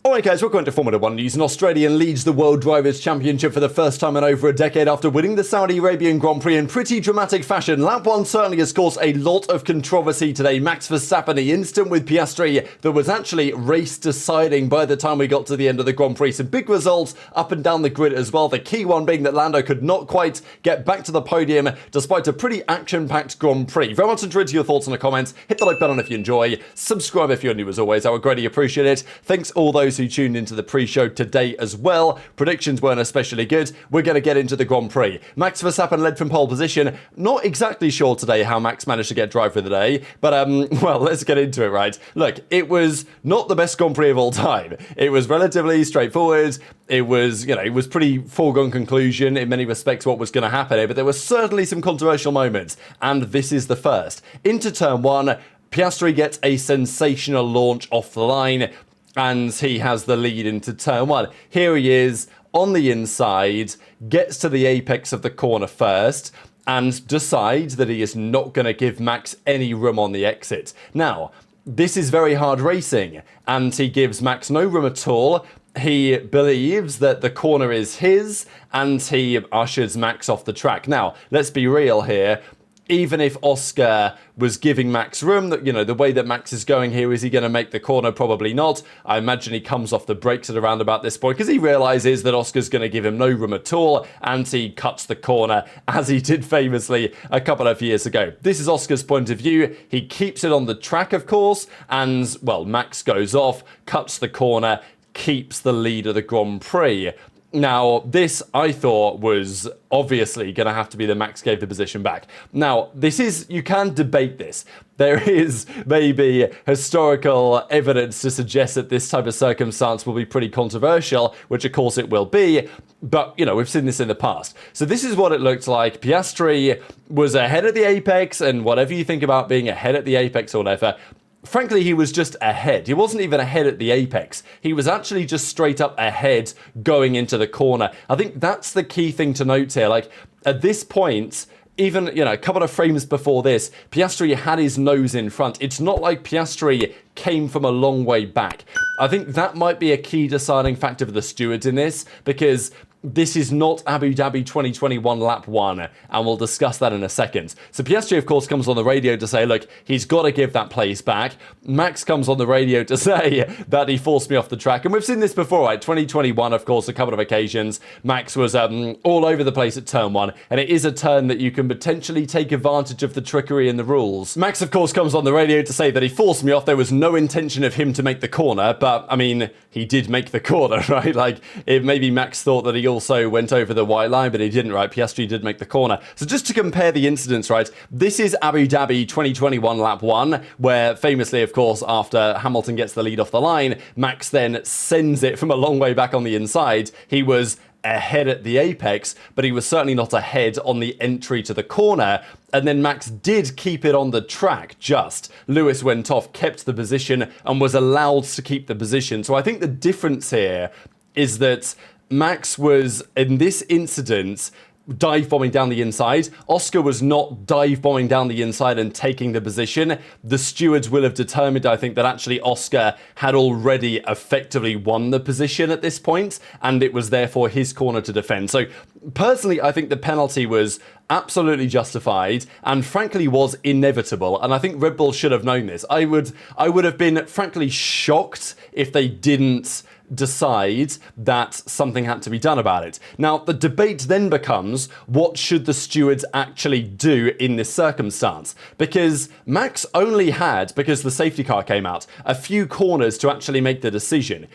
Alright guys, welcome to Formula 1 news. An Australian leads the World Drivers' Championship for the first time in over a decade after winning the Saudi Arabian Grand Prix in pretty dramatic fashion. Lap 1 certainly has caused a lot of controversy today. Max Verstappen, the instant with Piastri that was actually race deciding by the time we got to the end of the Grand Prix. Some big results up and down the grid as well. The key one being that Lando could not quite get back to the podium despite a pretty action-packed Grand Prix. Very much interested in your thoughts in the comments. Hit the like button if you enjoy. Subscribe if you're new as always. I would greatly appreciate it. Thanks all those who tuned into the pre-show today as well. Predictions weren't especially good. We're going to get into the Grand Prix. Max Verstappen led from pole position. Not exactly sure today how Max managed to get driver of the day, but well, let's get into it, right? Look, it was not the best Grand Prix of all time. It was relatively straightforward. It was, it was pretty foregone conclusion in many respects what was going to happen here, but there were certainly some controversial moments, and this is the first. Into turn one, Piastri gets a sensational launch off the line, and he has the lead into turn one. Here he is on the inside, gets to the apex of the corner first, and decides that he is not going to give Max any room on the exit. Now, this is very hard racing, and he gives Max no room at all. He believes that the corner is his, and he ushers Max off the track. Now, let's be real here. Even if Oscar was giving Max room, the way that Max is going here, is he going to make the corner? Probably not. I imagine he comes off the brakes at around about this point because he realizes that Oscar's going to give him no room at all, and he cuts the corner as he did famously a couple of years ago. This is Oscar's point of view. He keeps it on the track, of course, and, well, Max goes off, cuts the corner, keeps the lead of the Grand Prix. Now, this, I thought, was obviously going to have to be that Max gave the position back. Now, you can debate this. There is maybe historical evidence to suggest that this type of circumstance will be pretty controversial, which of course it will be, but, we've seen this in the past. So this is what it looked like. Piastri was ahead at the apex, and whatever you think about being ahead at the apex or whatever, frankly, he was just ahead. He wasn't even ahead at the apex. He was actually just straight up ahead going into the corner. I think that's the key thing to note here. Like, at this point, even, a couple of frames before this, Piastri had his nose in front. It's not like Piastri came from a long way back. I think that might be a key deciding factor for the stewards in this, because this is not Abu Dhabi 2021 lap 1, and we'll discuss that in a second. So Piastri, of course, comes on the radio to say, look, he's got to give that place back. Max comes on the radio to say that he forced me off the track. And we've seen this before, right? 2021, of course, a couple of occasions. Max was all over the place at turn 1, and it is a turn that you can potentially take advantage of the trickery in the rules. Max, of course, comes on the radio to say that he forced me off. There was no intention of him to make the corner, but, I mean, he did make the corner, right? Like, maybe Max thought that he also went over the white line, but he didn't, right? Piastri did make the corner. So just to compare the incidents, right? This is Abu Dhabi 2021 lap 1, where famously, of course, after Hamilton gets the lead off the line, Max then sends it from a long way back on the inside. He was ahead at the apex, but he was certainly not ahead on the entry to the corner. And then Max did keep it on the track, just. Lewis went off, kept the position, and was allowed to keep the position. So I think the difference here is that Max was, in this incident, dive bombing down the inside. Oscar was not dive bombing down the inside and taking the position. The stewards will have determined, I think, that actually Oscar had already effectively won the position at this point, and it was therefore his corner to defend. So personally, I think the penalty was absolutely justified and frankly was inevitable, and I think Red Bull should have known this. I would have been frankly shocked if they didn't decide that something had to be done about it. Now, the debate then becomes, what should the stewards actually do in this circumstance? Because Max only had, because the safety car came out, a few corners to actually make the decision.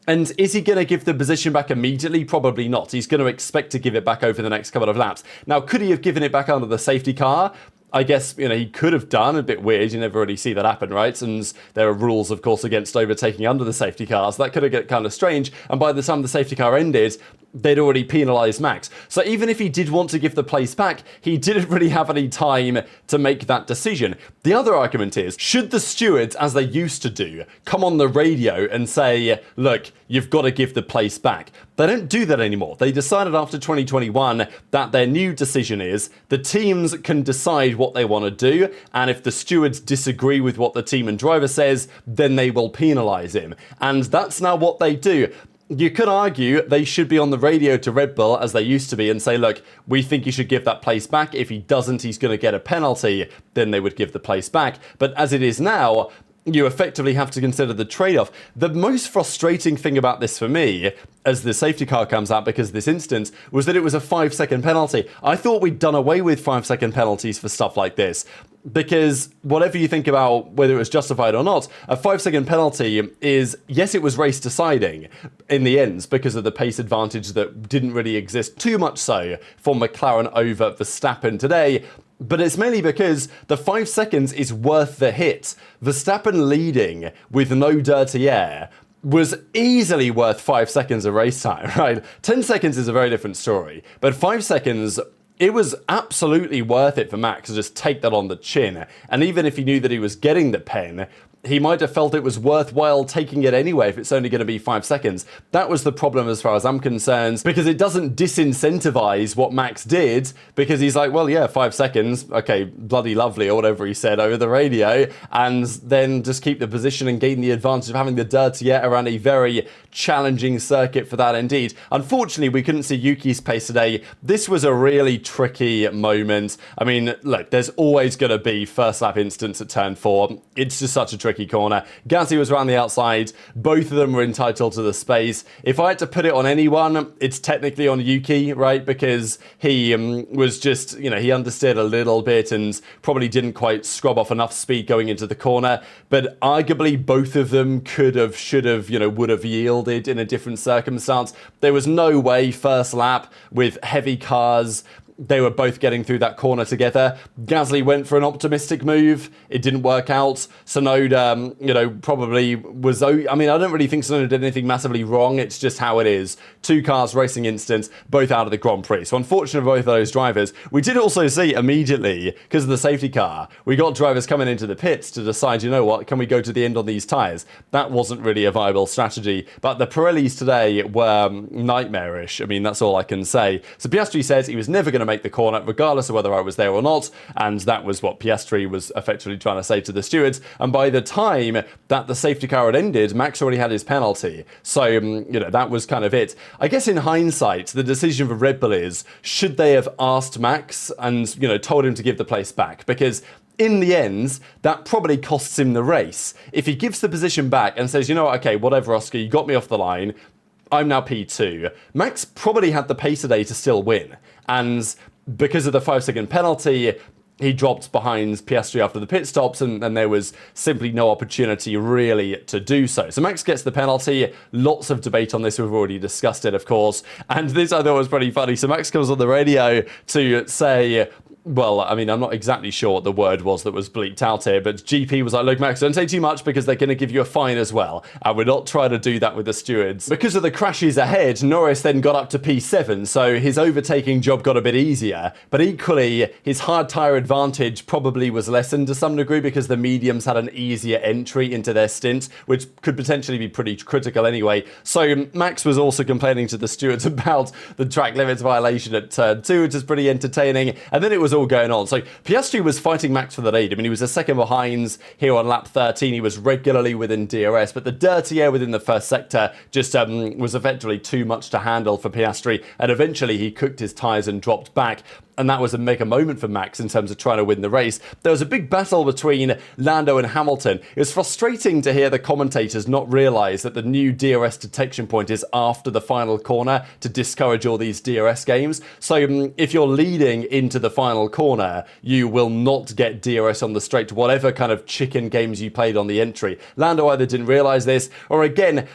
And is he going to give the position back immediately? Probably not. He's going to expect to give it back over the next couple of laps. Now, could he have given it back under the safety car? I guess, he could have done. A bit weird. You never really see that happen, right? And there are rules, of course, against overtaking under the safety car. So that could have got kind of strange. And by the time the safety car ended, they'd already penalised Max. So even if he did want to give the place back, he didn't really have any time to make that decision. The other argument is, should the stewards, as they used to do, come on the radio and say, look, you've got to give the place back? They don't do that anymore. They decided after 2021 that their new decision is the teams can decide what they want to do, and if the stewards disagree with what the team and driver says, then they will penalise him. And that's now what they do. You could argue they should be on the radio to Red Bull, as they used to be, and say, look, we think you should give that place back. If he doesn't, he's going to get a penalty. Then they would give the place back. But as it is now, you effectively have to consider the trade-off. The most frustrating thing about this for me, as the safety car comes out because of this instance, was that it was a 5-second penalty. I thought we'd done away with 5-second penalties for stuff like this, because whatever you think about whether it was justified or not, a 5-second penalty is, yes, it was race deciding in the end because of the pace advantage that didn't really exist too much so for McLaren over Verstappen today. But it's mainly because the 5 seconds is worth the hit. Verstappen leading with no dirty air was easily worth 5 seconds of race time, right? 10 seconds is a very different story, but 5 seconds, it was absolutely worth it for Max to just take that on the chin. And even if he knew that he was getting the pen, he might have felt it was worthwhile taking it anyway if it's only going to be 5 seconds. That was the problem as far as I'm concerned, because it doesn't disincentivize what Max did, because he's like, well, yeah, 5 seconds, okay, bloody lovely, or whatever he said over the radio, and then just keep the position and gain the advantage of having the dirty air around a very challenging circuit for that indeed. Unfortunately, we couldn't see Yuki's pace today. This was a really tricky moment. I mean, look, there's always going to be first lap instance at turn 4. It's just such a tricky corner. Gasly was around the outside. Both of them were entitled to the space. If I had to put it on anyone, it's technically on Yuki, right? Because he was just, you know, he understeered a little bit and probably didn't quite scrub off enough speed going into the corner. But arguably, both of them could have, should have, you know, would have yielded in a different circumstance. There was no way first lap with heavy cars they were both getting through that corner together. Gasly went for an optimistic move. It didn't work out. Tsunoda, you know, probably was... I mean, I don't really think Tsunoda did anything massively wrong. It's just how it is. 2 cars racing instance, both out of the Grand Prix. So unfortunate for both of those drivers. We did also see immediately, because of the safety car, we got drivers coming into the pits to decide, you know what, can we go to the end on these tyres? That wasn't really a viable strategy. But the Pirellis today were nightmarish. I mean, that's all I can say. So Piastri says he was never going to make the corner, regardless of whether I was there or not, and that was what Piastri was effectively trying to say to the stewards. And by the time that the safety car had ended, Max already had his penalty. So, you know, that was kind of it. I guess in hindsight, the decision for Red Bull is, should they have asked Max and, you know, told him to give the place back? Because in the end, that probably costs him the race. If he gives the position back and says, you know what, okay, whatever, Oscar, you got me off the line, I'm now P2. Max probably had the pace today to still win. And because of the 5-second penalty, he dropped behind Piastri after the pit stops, and there was simply no opportunity really to do so. So Max gets the penalty. Lots of debate on this. We've already discussed it, of course. And this I thought was pretty funny. So Max comes on the radio to say... Well, I mean, I'm not exactly sure what the word was that was bleeped out here, but GP was like, look, Max, don't say too much because they're going to give you a fine as well. And we're not trying to do that with the stewards. Because of the crashes ahead, Norris then got up to P7, so his overtaking job got a bit easier. But equally, his hard tyre advantage probably was lessened to some degree because the mediums had an easier entry into their stint, which could potentially be pretty critical anyway. So Max was also complaining to the stewards about the track limits violation at turn 2, which is pretty entertaining. And then it was all going on. So Piastri was fighting Max for the lead. I mean, he was a second behind here on lap 13. He was regularly within DRS, but the dirty air within the first sector just was effectively too much to handle for Piastri, and eventually he cooked his tyres and dropped back. And that was a mega moment for Max in terms of trying to win the race. There was a big battle between Lando and Hamilton. It was frustrating to hear the commentators not realise that the new DRS detection point is after the final corner to discourage all these DRS games. So if you're leading into the final corner, you will not get DRS on the straight, whatever kind of chicken games you played on the entry. Lando either didn't realise this, or again,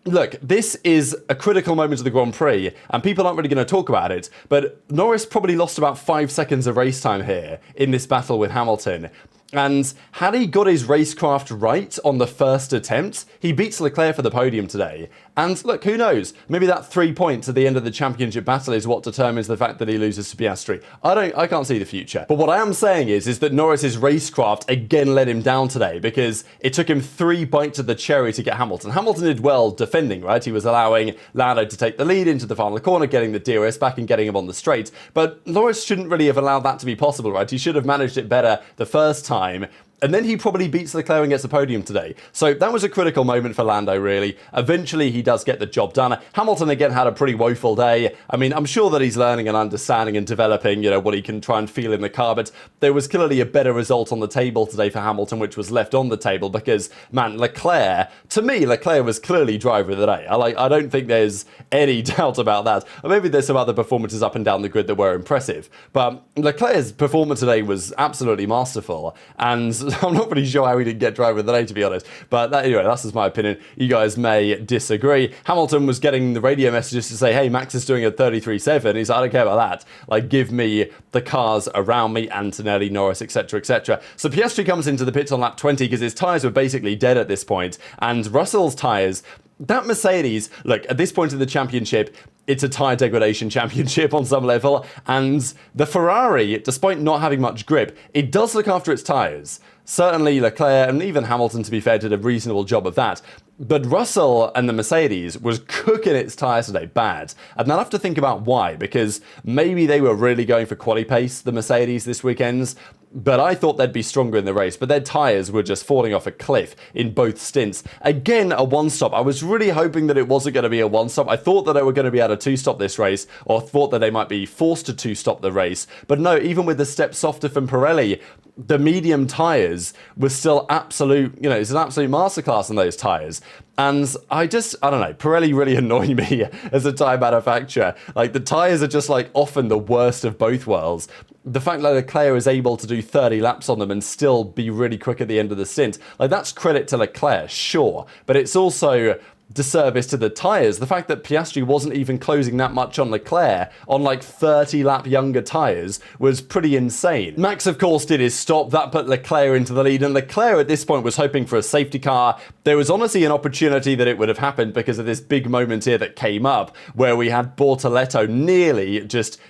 look, this is a critical moment of the Grand Prix, and people aren't really going to talk about it, but Norris probably lost about 5 seconds of race time here in this battle with Hamilton. And had he got his racecraft right on the first attempt, he beats Leclerc for the podium today. And look, who knows? Maybe that 3 points at the end of the championship battle is what determines the fact that he loses to Piastri. I can't see the future. But what I am saying is that Norris's racecraft again let him down today, because it took him 3 bites of the cherry to get Hamilton. Hamilton did well defending, right? He was allowing Lando to take the lead into the final corner, getting the DRS back and getting him on the straight. But Norris shouldn't really have allowed that to be possible, right? He should have managed it better the first time. And then he probably beats Leclerc and gets a podium today. So that was a critical moment for Lando, really. Eventually, he does get the job done. Hamilton, again, had a pretty woeful day. I mean, I'm sure that he's learning and understanding and developing, what he can try and feel in the car. But there was clearly a better result on the table today for Hamilton, which was left on the table because, man, Leclerc, to me, Leclerc was clearly driver of the day. I don't think there's any doubt about that. Or maybe there's some other performances up and down the grid that were impressive. But Leclerc's performance today was absolutely masterful. And I'm not really sure how he didn't get driver of the day, to be honest. But anyway, that's just my opinion. You guys may disagree. Hamilton was getting the radio messages to say, hey, Max is doing a 33.7. He's like, I don't care about that. Like, give me the cars around me, Antonelli, Norris, etc., etc. So Piastri comes into the pits on lap 20 because his tyres were basically dead at this point. And Russell's tyres, that Mercedes, look, at this point in the championship, it's a tyre degradation championship on some level, and the Ferrari, despite not having much grip, it does look after its tyres. Certainly Leclerc and even Hamilton, to be fair, did a reasonable job of that. But Russell and the Mercedes was cooking its tyres today bad. And I'll have to think about why, because maybe they were really going for quali pace, the Mercedes, this weekend. But I thought they'd be stronger in the race, but their tyres were just falling off a cliff in both stints. Again, a one-stop. I was really hoping that it wasn't going to be a one-stop. I thought that they were going to be able to two-stop this race, or thought that they might be forced to two-stop the race. But no, even with the step softer from Pirelli, the medium tyres were still absolute, it's an absolute masterclass on those tyres. And I don't know, Pirelli really annoy me as a tyre manufacturer. Like, the tyres are just often the worst of both worlds. The fact that Leclerc is able to do 30 laps on them and still be really quick at the end of the stint, that's credit to Leclerc, sure. But it's also disservice to the tyres. The fact that Piastri wasn't even closing that much on Leclerc on 30 lap younger tyres was pretty insane. Max, of course, did his stop. That put Leclerc into the lead, and Leclerc at this point was hoping for a safety car. There was honestly an opportunity that it would have happened because of this big moment here that came up where we had Bortoleto nearly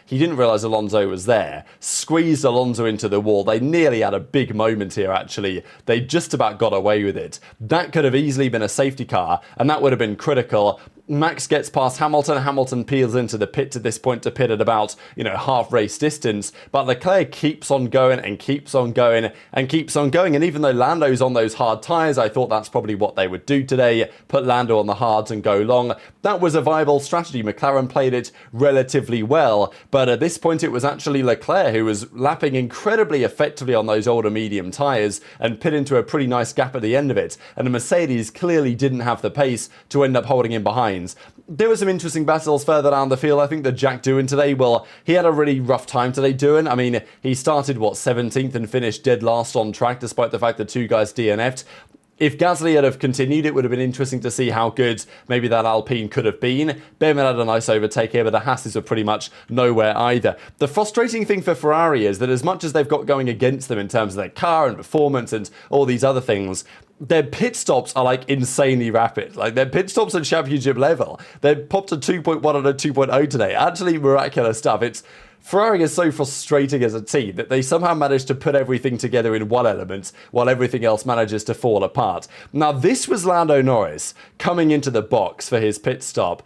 he didn't realise Alonso was there, squeezed Alonso into the wall. They nearly had a big moment here, actually. They just about got away with it. That could have easily been a safety car, and that would have been critical. Max gets past Hamilton. Hamilton peels into the pit at this point to pit at about, half race distance. But Leclerc keeps on going and keeps on going and keeps on going. And even though Lando's on those hard tyres, I thought that's probably what they would do today. Put Lando on the hards and go long. That was a viable strategy. McLaren played it relatively well. But at this point, it was actually Leclerc who was lapping incredibly effectively on those older medium tyres and pit into a pretty nice gap at the end of it. And the Mercedes clearly didn't have the pace to end up holding him behind. There were some interesting battles further down the field. I think that Jack Doohan today, he had a really rough time today, Doohan. I mean, he started, 17th and finished dead last on track, despite the fact that 2 guys DNF'd. If Gasly had have continued, it would have been interesting to see how good maybe that Alpine could have been. Behrman had a nice overtake here, but the Hasses were pretty much nowhere either. The frustrating thing for Ferrari is that as much as they've got going against them in terms of their car and performance and all these other things, their pit stops are insanely rapid. Their pit stops at championship level. They popped a 2.1 and a 2.0 today. Actually miraculous stuff. Ferrari is so frustrating as a team that they somehow manage to put everything together in one element while everything else manages to fall apart. Now, this was Lando Norris coming into the box for his pit stop.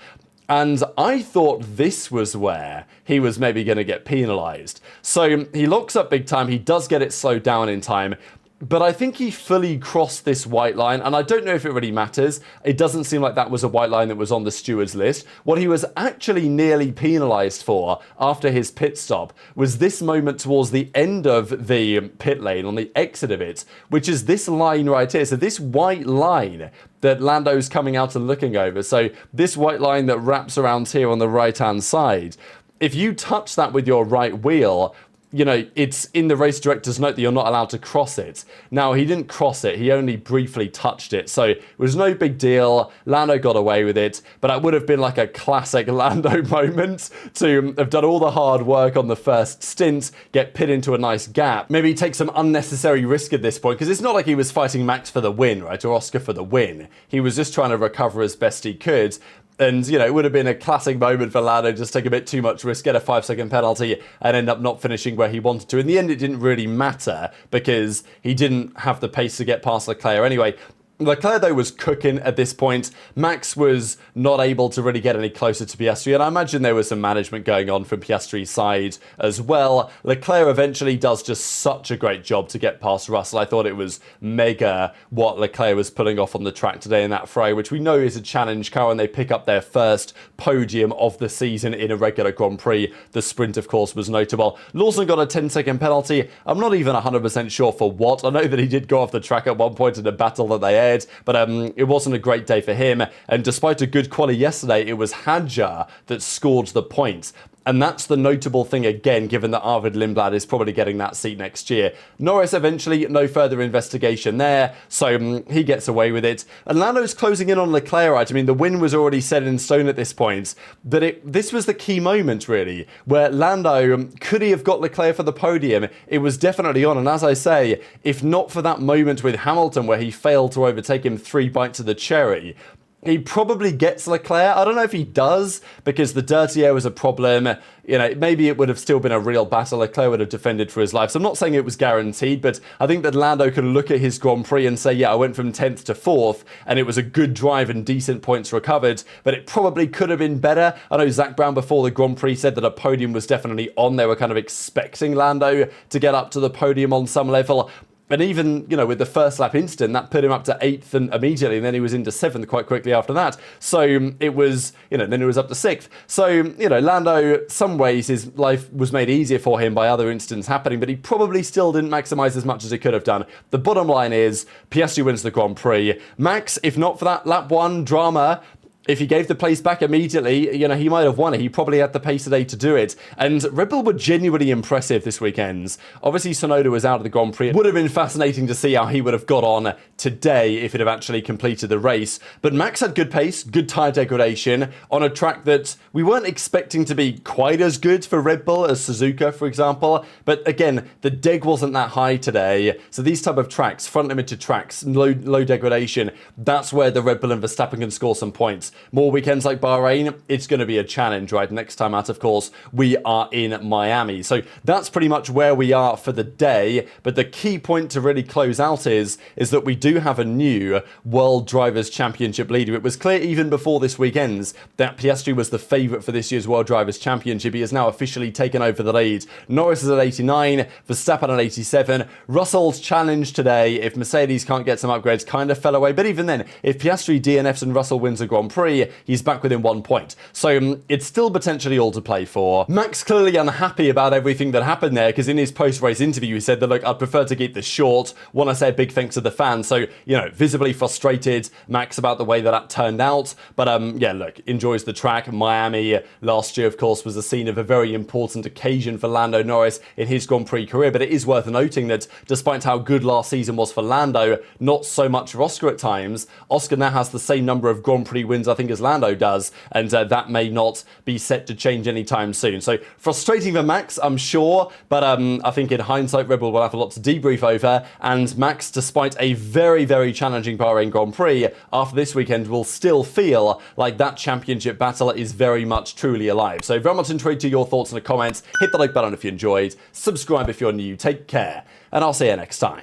And I thought this was where he was maybe going to get penalised. So he locks up big time. He does get it slowed down in time. But I think he fully crossed this white line, and I don't know if it really matters. It doesn't seem like that was a white line that was on the steward's list. What he was actually nearly penalised for after his pit stop was this moment towards the end of the pit lane, on the exit of it, which is this line right here. So this white line that Lando's coming out and looking over. So this white line that wraps around here on the right-hand side. If you touch that with your right wheel, you know, it's in the race director's note that you're not allowed to cross it. Now, he didn't cross it. He only briefly touched it. So it was no big deal. Lando got away with it. But that would have been like a classic Lando moment to have done all the hard work on the first stint, get pit into a nice gap, maybe take some unnecessary risk at this point, because it's not like he was fighting Max for the win, right, or Oscar for the win. He was just trying to recover as best he could. And, you know, it would have been a classic moment for Lando, just take a bit too much risk, get a 5-second penalty, and end up not finishing where he wanted to. In the end, it didn't really matter because he didn't have the pace to get past Leclerc anyway. Leclerc, though, was cooking at this point. Max was not able to really get any closer to Piastri, and I imagine there was some management going on from Piastri's side as well. Leclerc eventually does just such a great job to get past Russell. I thought it was mega what Leclerc was pulling off on the track today in that fray, which we know is a challenge car, and they pick up their first podium of the season in a regular Grand Prix. The sprint, of course, was notable. Lawson got a 10-second penalty. I'm not even 100% sure for what. I know that he did go off the track at one point in a battle that they had, but it wasn't a great day for him. And despite a good quali yesterday, it was Hadjar that scored the points. And that's the notable thing again, given that Arvid Lindblad is probably getting that seat next year. Norris eventually, no further investigation there, so he gets away with it. And Lando's closing in on Leclerc, right? I mean, the win was already set in stone at this point, but this was the key moment, really, where Lando, could he have got Leclerc for the podium? It was definitely on, and as I say, if not for that moment with Hamilton where he failed to overtake him 3 bites of the cherry, he probably gets Leclerc. I don't know if he does, because the dirty air was a problem. You know, maybe it would have still been a real battle. Leclerc would have defended for his life. So I'm not saying it was guaranteed, but I think that Lando can look at his Grand Prix and say, yeah, I went from 10th to 4th, and it was a good drive and decent points recovered, but it probably could have been better. I know Zach Brown before the Grand Prix said that a podium was definitely on. They were kind of expecting Lando to get up to the podium on some level. And even, you know, with the first lap incident, that put him up to 8th and immediately, and then he was into 7th quite quickly after that. So it was, you know, then it was up to 6th. So, you know, Lando, some ways his life was made easier for him by other incidents happening, but he probably still didn't maximise as much as he could have done. The bottom line is, Piastri wins the Grand Prix. Max, if not for that lap 1 drama, if he gave the place back immediately, you know, he might have won it. He probably had the pace today to do it. And Red Bull were genuinely impressive this weekend. Obviously, Tsunoda was out of the Grand Prix. It would have been fascinating to see how he would have got on today if it had actually completed the race. But Max had good pace, good tyre degradation on a track that we weren't expecting to be quite as good for Red Bull as Suzuka, for example. But again, the deg wasn't that high today. So these type of tracks, front limited tracks, low degradation, that's where the Red Bull and Verstappen can score some points. More weekends like Bahrain, it's going to be a challenge, right? Next time out, of course, we are in Miami. So that's pretty much where we are for the day. But the key point to really close out is that we do have a new World Drivers' Championship leader. It was clear even before this weekend's that Piastri was the favourite for this year's World Drivers' Championship. He has now officially taken over the lead. Norris is at 89, Verstappen at 87. Russell's challenge today, if Mercedes can't get some upgrades, kind of fell away. But even then, if Piastri DNFs and Russell wins a Grand Prix, he's back within 1 point. So it's still potentially all to play for. Max clearly unhappy about everything that happened there, because in his post-race interview, he said that, look, I'd prefer to keep this short. Want to say a big thanks to the fans. So, you know, visibly frustrated, Max, about the way that turned out. But, yeah, look, enjoys the track. Miami last year, of course, was the scene of a very important occasion for Lando Norris in his Grand Prix career. But it is worth noting that despite how good last season was for Lando, not so much for Oscar at times, Oscar now has the same number of Grand Prix wins, I think, as Lando does, and that may not be set to change anytime soon. So frustrating for Max, I'm sure, but I think in hindsight, Red Bull will have a lot to debrief over, and Max, despite a very, very challenging Bahrain Grand Prix, after this weekend will still feel like that championship battle is very much truly alive. So very much intrigued to your thoughts in the comments. Hit the like button if you enjoyed, subscribe if you're new, take care, and I'll see you next time.